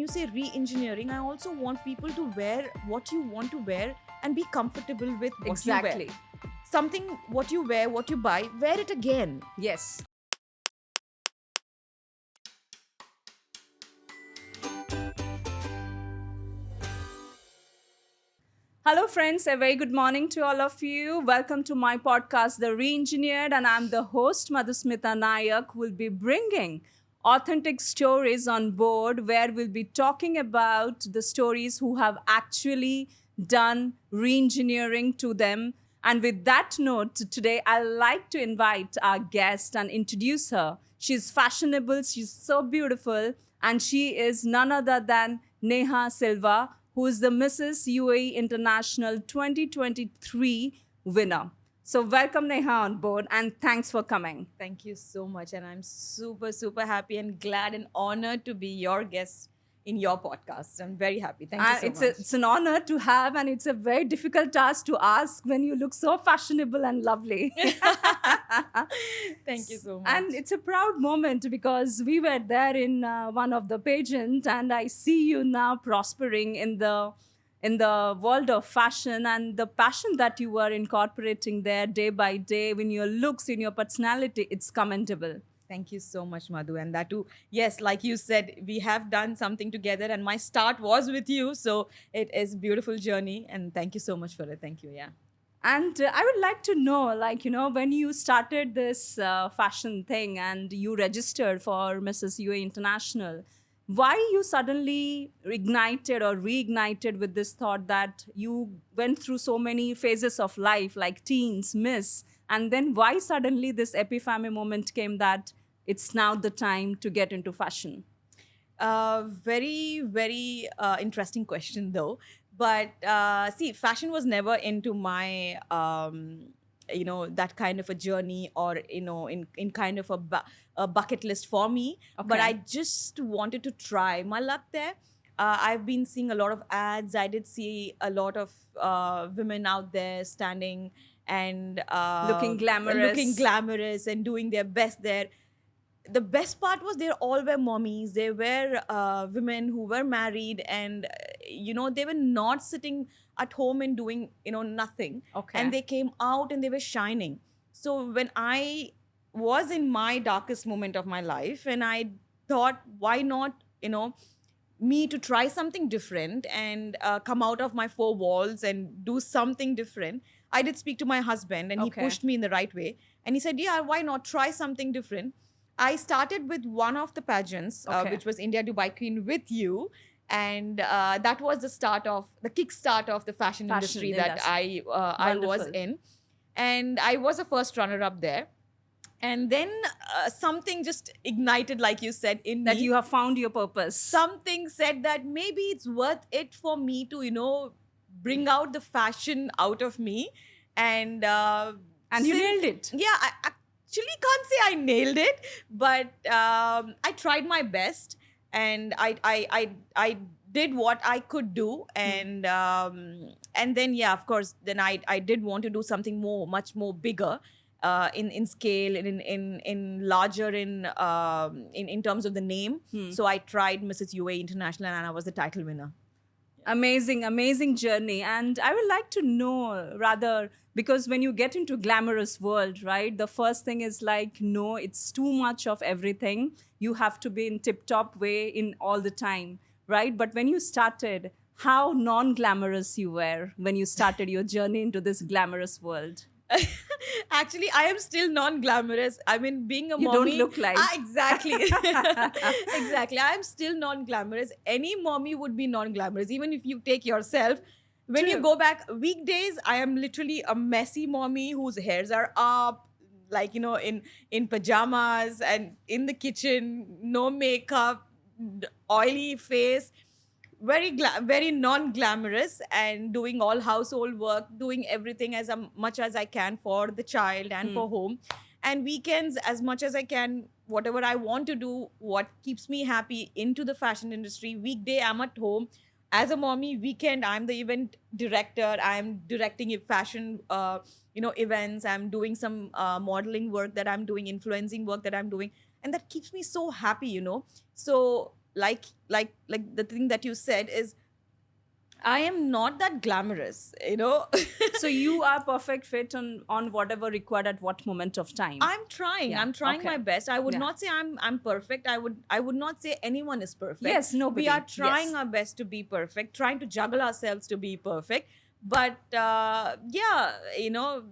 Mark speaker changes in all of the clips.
Speaker 1: you say re-engineering, I also want people to wear what you want to wear and be comfortable with what you wear.
Speaker 2: Exactly.
Speaker 1: Something, what you wear, what you buy, wear it again.
Speaker 2: Yes. Hello, friends. A very good morning to all of you. Welcome to my podcast, The Reengineered, and I'm the host, Madhusmita Nayak, who will be bringing authentic stories on board where we'll be talking about the stories who have actually done reengineering to them. And with that note, today I'd like to invite our guest and introduce her. She's fashionable, she's so beautiful, and she is none other than Neha Silva, who is the Mrs. UAE International 2023 winner. So welcome Neha on board and thanks for coming.
Speaker 1: Thank you so much. And I'm super, super happy and glad and honored to be your guest in your podcast. I'm very happy. Thank you so much.
Speaker 2: It's an honor to have, and it's a very difficult task to ask when you look so fashionable and lovely.
Speaker 1: Thank you so much.
Speaker 2: And it's a proud moment because we were there in one of the pageants, and I see you now prospering in the world of fashion, and the passion that you were incorporating there day by day in your looks, in your personality, it's commendable.
Speaker 1: Thank you so much, Madhu. And that too, yes, like you said, we have done something together and my start was with you. So it is a beautiful journey and thank you so much for it. Thank you. Yeah.
Speaker 2: And I would like to know, like, when you started this fashion thing and you registered for Mrs. UAE International, why you suddenly ignited or reignited with this thought that you went through so many phases of life, like teens, miss, and then why suddenly this epiphany moment came that it's now the time to get into fashion?
Speaker 1: Very, very interesting question, though. But see, fashion was never into my, that kind of a journey or, in kind of a bucket list for me.
Speaker 2: Okay.
Speaker 1: But I just wanted to try my luck there. I've been seeing a lot of ads. I did see a lot of women out there standing and
Speaker 2: Looking glamorous
Speaker 1: and doing their best there. The best part was they all were mommies. They were women who were married and, they were not sitting at home and doing, nothing.
Speaker 2: Okay.
Speaker 1: And they came out and they were shining. So when I was in my darkest moment of my life and I thought, why not, me to try something different and come out of my four walls and do something different. I did speak to my husband and he pushed me in the right way. And he said, yeah, why not try something different? I started with one of the pageants, which was India Dubai Queen with you. And that was the kickstart of the fashion industry that I was in. And I was a first runner-up there. And then something just ignited, like you said, in
Speaker 2: that
Speaker 1: me.
Speaker 2: you have found your purpose.
Speaker 1: Something said that maybe it's worth it for me to, bring out the fashion out of me. And
Speaker 2: you nailed it.
Speaker 1: Yeah, I actually can't say I nailed it, but I tried my best and I did what I could do. And then, yeah, of course, then I did want to do something much more bigger. In scale, in larger in terms of the name. So I tried Mrs. UAE International and I was the title winner.
Speaker 2: Amazing journey. And I would like to know, rather, because when you get into glamorous world, right, the first thing is like, no, it's too much of everything. You have to be in tip-top way in all the time, right? But when you started, how non-glamorous you were when you started your journey into this glamorous world?
Speaker 1: Actually, I am still non-glamorous. I mean, being a
Speaker 2: you
Speaker 1: mommy...
Speaker 2: You don't look like...
Speaker 1: exactly. Exactly. I am still non-glamorous. Any mommy would be non-glamorous. Even if you take yourself, when you go back, weekdays, I am literally a messy mommy whose hairs are up, like, in pajamas and in the kitchen, no makeup, oily face. Very non-glamorous and doing all household work, doing everything as much as I can for the child and for home. And weekends, as much as I can, whatever I want to do, what keeps me happy into the fashion industry. Weekday, I'm at home. As a mommy, weekend, I'm the event director. I'm directing fashion, events. I'm doing some modeling work that I'm doing, influencing work that I'm doing. And that keeps me so happy, So like the thing that you said is, I am not that glamorous, you know.
Speaker 2: So you are perfect fit on whatever required at what moment of time.
Speaker 1: I'm trying.
Speaker 2: Yeah,
Speaker 1: I'm trying
Speaker 2: okay.
Speaker 1: my best. I would
Speaker 2: Yeah.
Speaker 1: not say I'm perfect. I would not say anyone is perfect.
Speaker 2: Yes, nobody.
Speaker 1: We are trying
Speaker 2: Yes.
Speaker 1: our best to be perfect, trying to juggle ourselves to be perfect. But yeah, you know,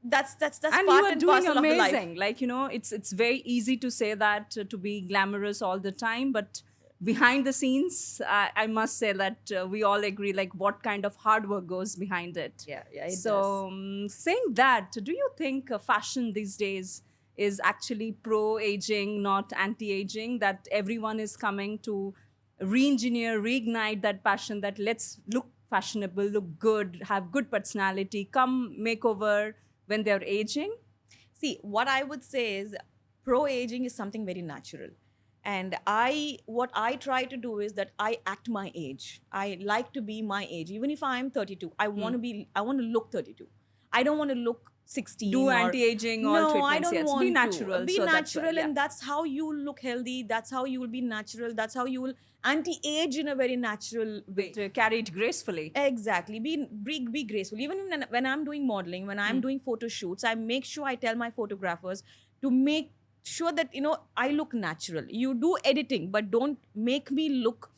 Speaker 1: that's
Speaker 2: And
Speaker 1: part
Speaker 2: you are
Speaker 1: and
Speaker 2: doing
Speaker 1: parcel of the life.
Speaker 2: amazing. Like, it's very easy to say that to be glamorous all the time, but behind the scenes, I must say that we all agree like what kind of hard work goes behind it.
Speaker 1: Yeah, it
Speaker 2: So,
Speaker 1: does.
Speaker 2: saying that, do you think fashion these days is actually pro-aging, not anti-aging? That everyone is coming to re-engineer, reignite that passion, that let's look fashionable, look good, have good personality, come makeover when they're aging?
Speaker 1: See, what I would say is pro aging is something very natural. And what I try to do is that I act my age. I like to be my age. Even if I'm 32, I want to look 32. I don't want to look 16
Speaker 2: Do
Speaker 1: or
Speaker 2: anti-aging, all
Speaker 1: no, I
Speaker 2: treatments,
Speaker 1: don't
Speaker 2: yes.
Speaker 1: want
Speaker 2: Be
Speaker 1: to.
Speaker 2: natural.
Speaker 1: Be
Speaker 2: So that's why,
Speaker 1: natural,
Speaker 2: yeah.
Speaker 1: and that's how you will look healthy. That's how you will be natural. That's how you will anti-age in a very natural way.
Speaker 2: To carry it gracefully.
Speaker 1: Exactly. Be graceful. Even when I'm doing modeling, when I'm doing photo shoots, I make sure I tell my photographers to make sure that I look natural. You do editing, but don't make me look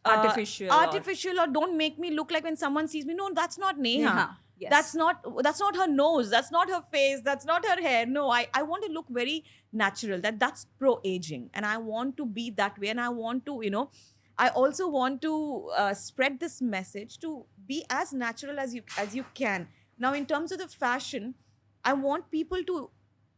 Speaker 2: Artificial or-
Speaker 1: artificial, or don't make me look like when someone sees me. No, that's not Neha.
Speaker 2: Neha, yes.
Speaker 1: That's not her nose. That's not her face. That's not her hair. No, I want to look very natural. That's pro aging, and I want to be that way. And I want to I also want to spread this message to be as natural as you can. Now, in terms of the fashion, I want people to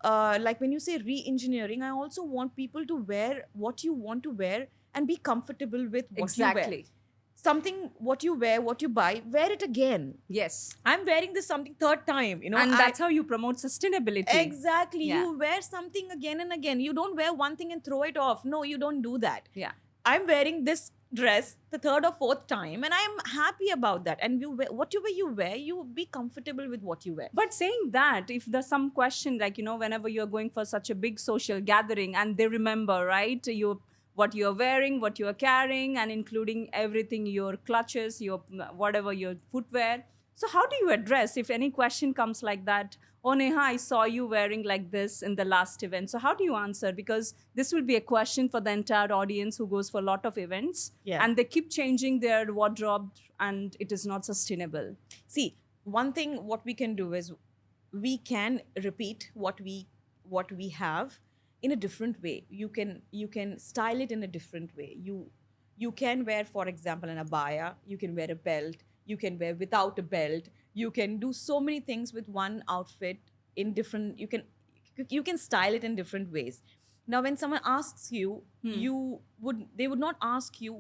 Speaker 1: like when you say re-engineering, I also want people to wear what you want to wear and be comfortable with what you wear.
Speaker 2: Exactly.
Speaker 1: Something, what you wear, what you buy, wear it again.
Speaker 2: Yes.
Speaker 1: I'm wearing this something third time,
Speaker 2: And that's how you promote sustainability.
Speaker 1: Exactly.
Speaker 2: Yeah.
Speaker 1: You wear something again and again. You don't wear one thing and throw it off. No, you don't do that.
Speaker 2: Yeah.
Speaker 1: I'm wearing this dress the third or fourth time, and I'm happy about that. And whatever you wear, you be comfortable with what you wear.
Speaker 2: But saying that, if there's some question like, whenever you're going for such a big social gathering and they remember, right, what you're wearing, what you're carrying, and including everything, your clutches, your whatever, your footwear. So how do you address if any question comes like that? Oh, Neha, I saw you wearing like this in the last event. So how do you answer? Because this will be a question for the entire audience who goes for a lot of events.
Speaker 1: Yeah.
Speaker 2: And they keep changing their wardrobe and it is not sustainable.
Speaker 1: See, one thing what we can do is we can repeat what we have in a different way. You can style it in a different way. You can wear, for example, an abaya. You can wear a belt. You can wear without a belt. You can do so many things with one outfit in different. You can style it in different ways. Now, when someone asks you, they would not ask you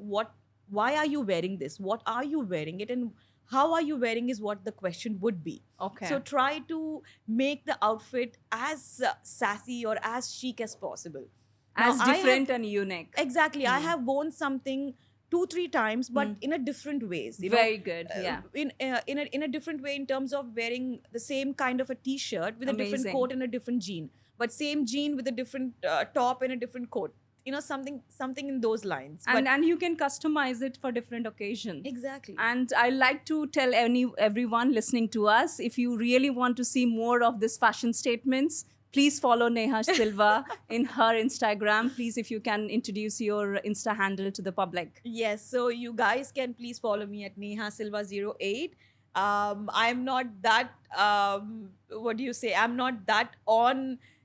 Speaker 1: why are you wearing this? What are you wearing it? And how are you wearing is what the question would be.
Speaker 2: Okay.
Speaker 1: So try to make the outfit as sassy or as chic as possible.
Speaker 2: As
Speaker 1: Now,
Speaker 2: different and unique.
Speaker 1: Exactly. I have worn something 2-3 times, but in a different ways.
Speaker 2: Very good. Yeah.
Speaker 1: In a different way in terms of wearing the same kind of a t-shirt with a different
Speaker 2: Amazing.
Speaker 1: coat and a different jean, but same jean with a different top and a different coat. Something in those lines.
Speaker 2: And you can customize it for different occasions.
Speaker 1: Exactly.
Speaker 2: And I like to tell everyone listening to us, if you really want to see more of this fashion statements, please follow Neha Silva in her Instagram. Please, if you can introduce your Insta handle to the public.
Speaker 1: Yes, so you guys can please follow me at Neha Silva 08. I'm not that what do you say? I'm not that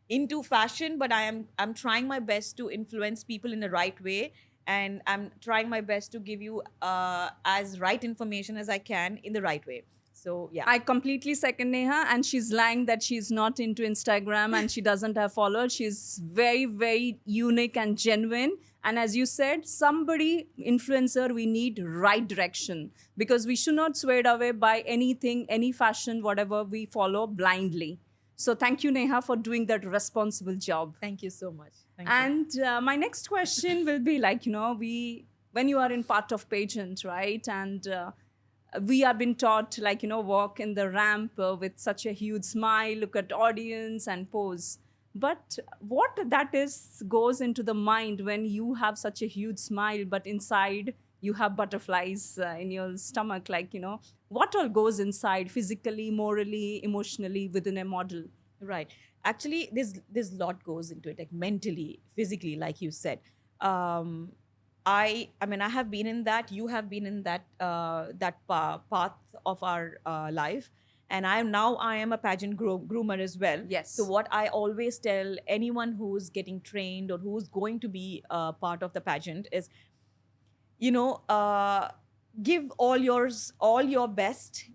Speaker 1: into fashion, but I'm trying my best to influence people in the right way, and I'm trying my best to give you as right information as I can in the right way. So yeah.
Speaker 2: I completely second Neha, and she's lying that she's not into Instagram and she doesn't have followers. She's very, very unique and genuine. And as you said, somebody, influencer, we need right direction, because we should not sway it away by anything, any fashion, whatever we follow blindly. So thank you, Neha, for doing that responsible job.
Speaker 1: Thank you so much. Thank you.
Speaker 2: And my next question will be like, when you are in part of pageant, right? And we have been taught, walk in the ramp with such a huge smile, look at audience and pose. But what that is goes into the mind when you have such a huge smile, but inside you have butterflies in your stomach. Like, what all goes inside physically, morally, emotionally within a model?
Speaker 1: Right. Actually, there's lot goes into it, like mentally, physically, like you said. Um, I mean, I have been in that. You have been in that path of our life, and I am a pageant groomer as well. So
Speaker 2: Yes.
Speaker 1: what I always tell anyone who's getting trained or who's going to be part of the pageant is, you know, give all your best.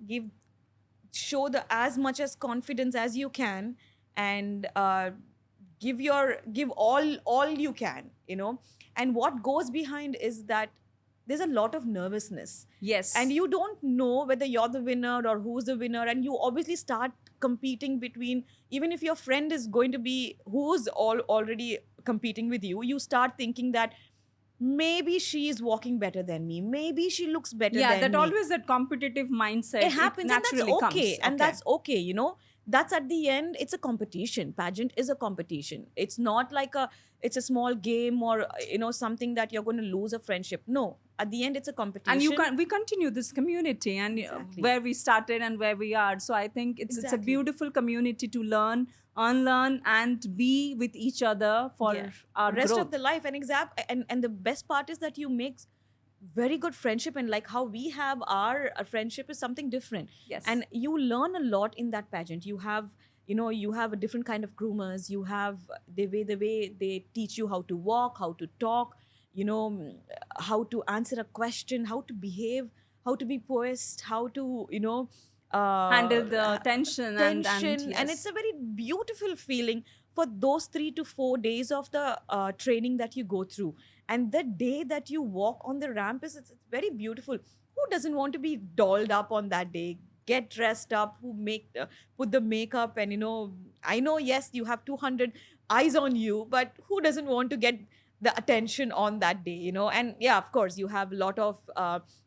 Speaker 1: Show the as much as confidence as you can, and give all you can, and what goes behind is that there's a lot of nervousness, and
Speaker 2: Yes.
Speaker 1: you don't know whether you're the winner or who's the winner, and you obviously start competing between, even if your friend is going to be who's already competing with you, you start thinking that maybe she is walking better than me, maybe she looks better
Speaker 2: Yeah,
Speaker 1: than
Speaker 2: that
Speaker 1: me.
Speaker 2: always that competitive mindset,
Speaker 1: It
Speaker 2: it
Speaker 1: happens, and that's
Speaker 2: naturally
Speaker 1: okay,
Speaker 2: comes.
Speaker 1: and
Speaker 2: Okay.
Speaker 1: that's okay, that's at the end, it's a competition. Pageant is a competition. It's not like it's a small game, or something that you're going to lose a friendship. No, at the end it's a
Speaker 2: And
Speaker 1: competition.
Speaker 2: we continue this community, and
Speaker 1: Exactly.
Speaker 2: where we started and where we are. So I think it's a
Speaker 1: Exactly.
Speaker 2: beautiful community to learn, unlearn, and be with each other for
Speaker 1: Yeah.
Speaker 2: our
Speaker 1: Rest of
Speaker 2: growth.
Speaker 1: the life, and the best part is that you make very good friendship, and like how we have our friendship is something different,
Speaker 2: Yes.
Speaker 1: and you learn a lot in that pageant. You have a different kind of groomers. You have the way they teach you how to walk, how to talk, how to answer a question, how to behave, how to be poised, how to
Speaker 2: Handle
Speaker 1: uh,
Speaker 2: the tension and
Speaker 1: tension. And it's
Speaker 2: yes.
Speaker 1: a very beautiful feeling for those 3 to 4 days of the training that you go through, and the day that you walk on the ramp it's very beautiful. Who doesn't want to be dolled up on that day, get dressed up, who make put the makeup, and I know, yes, you have 200 eyes on you, but who doesn't want to get the attention on that day, and yeah, of course you have a lot of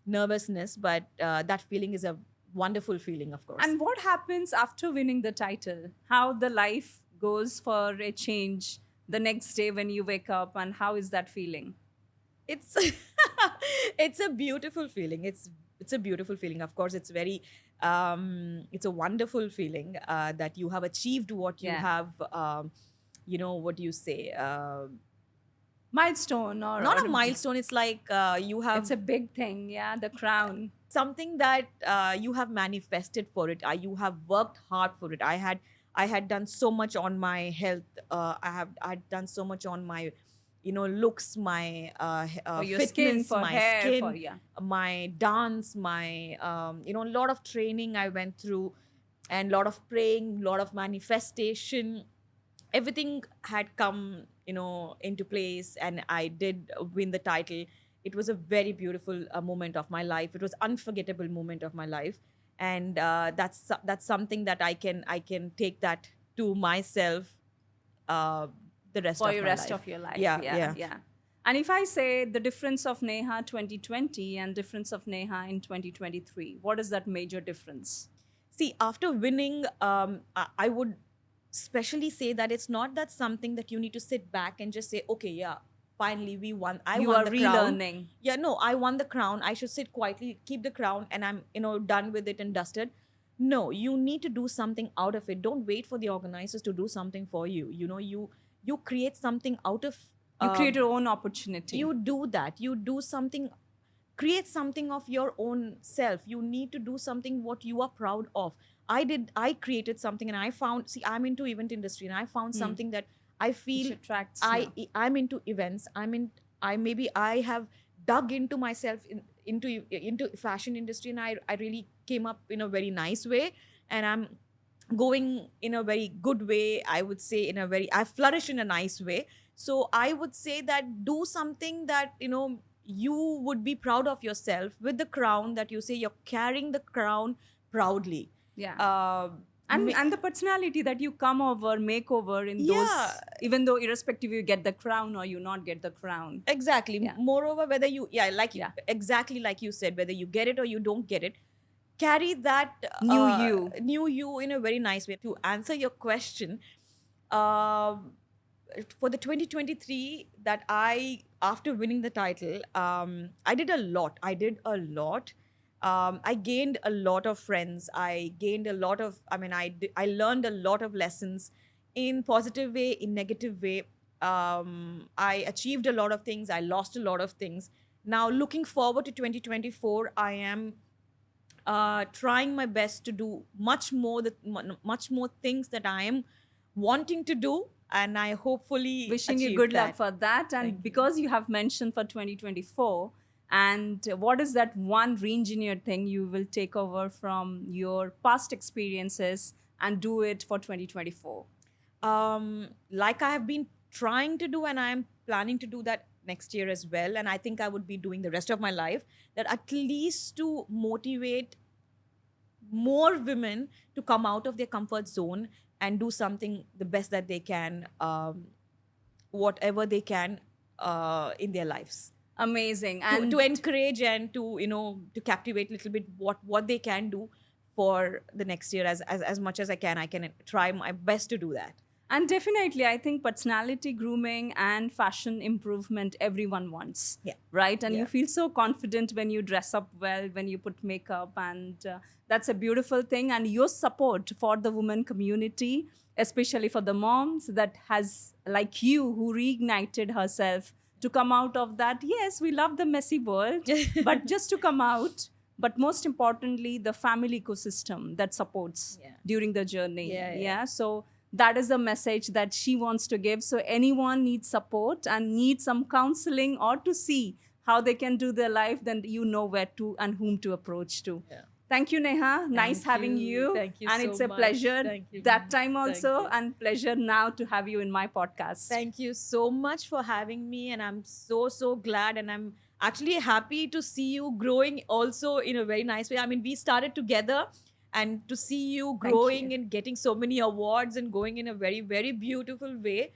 Speaker 1: nervousness, but that feeling is a wonderful feeling, of course.
Speaker 2: And what happens after winning the title? How the life goes for a change the next day when you wake up, and how is that feeling?
Speaker 1: It's it's a beautiful feeling. It's a beautiful feeling, of course. It's a wonderful feeling that you have achieved what you
Speaker 2: Yeah.
Speaker 1: have, what do you say,
Speaker 2: Milestone
Speaker 1: not
Speaker 2: or
Speaker 1: a milestone. It's like you
Speaker 2: it's
Speaker 1: have
Speaker 2: a big thing, yeah, the crown.
Speaker 1: something that you have manifested for it. You have worked hard for it. I had done so much on my health. I had done so much on my looks, my
Speaker 2: For your skin,
Speaker 1: fitness,
Speaker 2: for
Speaker 1: my
Speaker 2: hair, for
Speaker 1: skin,
Speaker 2: yeah.
Speaker 1: my dance, my a lot of training I went through, and a lot of praying, a lot of manifestation. Everything had come into place, and I did win the title. It was a very beautiful moment of my life. It was unforgettable moment of my life, and that's something that I can take that to myself uh, the rest
Speaker 2: For
Speaker 1: of
Speaker 2: your
Speaker 1: my
Speaker 2: rest
Speaker 1: life.
Speaker 2: of your life.
Speaker 1: Yeah,
Speaker 2: Yeah,
Speaker 1: yeah.
Speaker 2: yeah. And if I say the difference of Neha 2020 and difference of Neha in 2023, what is that major difference?
Speaker 1: See, after winning, I would specially say that it's not that something that you need to sit back and just say, okay, yeah, finally we won. I
Speaker 2: You
Speaker 1: won
Speaker 2: are
Speaker 1: the crown.
Speaker 2: relearning.
Speaker 1: Yeah, no, I won the crown. I should sit quietly, keep the crown, and I'm, done with it and dusted. No, you need to do something out of it. Don't wait for the organizers to do something for you. You create something out of
Speaker 2: You create
Speaker 1: um,
Speaker 2: your own opportunity.
Speaker 1: you do that. You do something, create something of your own self. You need to do something what you are proud of. I created something, and I found, see, I'm into event industry, and I found
Speaker 2: Hmm.
Speaker 1: something that I
Speaker 2: Which
Speaker 1: feel
Speaker 2: attracts
Speaker 1: i
Speaker 2: you.
Speaker 1: i'm into events. I maybe I have dug into myself into fashion industry, and I really came up in a very nice way, and I'm going in a very good way. I would say in a very, I flourish in a nice way. So I would say that do something that you would be proud of yourself, with the crown that you say you're carrying the crown proudly.
Speaker 2: Yeah.
Speaker 1: uh,
Speaker 2: And the personality that you come over, make over in
Speaker 1: yeah,
Speaker 2: those, even though irrespective you get the crown or you not get the crown.
Speaker 1: exactly.
Speaker 2: Yeah.
Speaker 1: Moreover, whether you, yeah,
Speaker 2: Yeah.
Speaker 1: exactly like you said, whether you get it or you don't get it, carry that
Speaker 2: New you.
Speaker 1: new you in a very nice way. To answer your question, Um, for the 2023 that after winning the title, I did a lot. I gained a lot of friends. I gained a lot of, I learned a lot of lessons in positive way, in negative way. I achieved a lot of things. I lost a lot of things. Now, looking forward to 2024, I am trying my best to do much more things that I am wanting to do, and I hopefully
Speaker 2: Wishing you
Speaker 1: achieve
Speaker 2: good luck
Speaker 1: that.
Speaker 2: for that. And
Speaker 1: Thank you.
Speaker 2: because you have mentioned for 2024, and what is that one re-engineered thing you will take over from your past experiences and do it for 2024?
Speaker 1: Like I have been trying to do, and I am planning to do that next year as well. And I think I would be doing the rest of my life, that at least to motivate more women to come out of their comfort zone and do something the best that they can, whatever they can in their lives.
Speaker 2: Amazing.
Speaker 1: To,
Speaker 2: And
Speaker 1: to encourage and to to captivate a little bit what they can do for the next year, as much as I can try my best to do that.
Speaker 2: And definitely, I think personality grooming and fashion improvement everyone wants.
Speaker 1: Yeah.
Speaker 2: Right? And you
Speaker 1: Yeah.
Speaker 2: feel so confident when you dress up well, when you put makeup, and that's a beautiful thing. And your support for the women community, especially for the moms that has, like you, who reignited herself to come out of that. Yes, we love the messy world, but just to come out. But most importantly, the family ecosystem that supports
Speaker 1: Yeah.
Speaker 2: during the journey.
Speaker 1: Yeah.
Speaker 2: So that is the message that she wants to give. So anyone needs support and needs some counseling or to see how they can do their life, then you know where to and whom to approach to.
Speaker 1: Yeah.
Speaker 2: Thank you, Neha. Nice having you.
Speaker 1: Thank you
Speaker 2: And
Speaker 1: so
Speaker 2: it's a
Speaker 1: much.
Speaker 2: pleasure
Speaker 1: Thank you.
Speaker 2: that time
Speaker 1: Thank
Speaker 2: also,
Speaker 1: you.
Speaker 2: and pleasure now to have you in my podcast.
Speaker 1: Thank you so much for having me, and I'm so glad, and I'm actually happy to see you growing also in a very nice way. I mean, we started together, and to see you
Speaker 2: Thank
Speaker 1: growing
Speaker 2: you.
Speaker 1: and getting so many awards and going in a very beautiful way.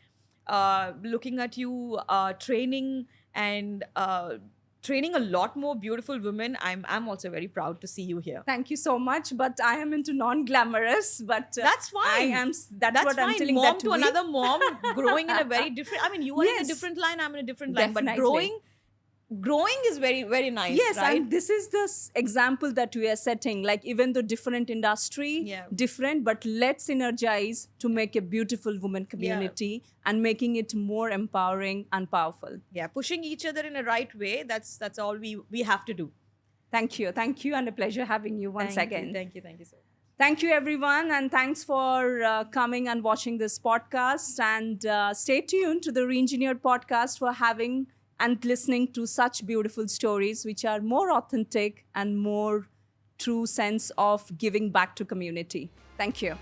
Speaker 1: Looking at you training and training a lot more beautiful women, I'm also very proud to see you here.
Speaker 2: Thank you so much. But I am into non-glamorous. But
Speaker 1: That's fine.
Speaker 2: I am. That's what I'm
Speaker 1: fine.
Speaker 2: telling.
Speaker 1: Mom
Speaker 2: that
Speaker 1: to
Speaker 2: we-
Speaker 1: another mom, growing in a very different. I mean, you are in a
Speaker 2: Yes.
Speaker 1: different line. I'm in a different line. But
Speaker 2: Definitely.
Speaker 1: growing is very nice.
Speaker 2: Yes,
Speaker 1: right?
Speaker 2: and this is the example that we are setting. Like, even though different industry,
Speaker 1: Yeah.
Speaker 2: different, but let's synergize to make a beautiful women community and making it more empowering and powerful.
Speaker 1: Yeah, pushing each other in a right way. That's all we have to do.
Speaker 2: Thank you, and a pleasure having you once again.
Speaker 1: Thank you so much.
Speaker 2: Thank you, everyone, and thanks for coming and watching this podcast. And stay tuned to the Reengineered podcast for having and listening to such beautiful stories, which are more authentic and more true sense of giving back to community. Thank you.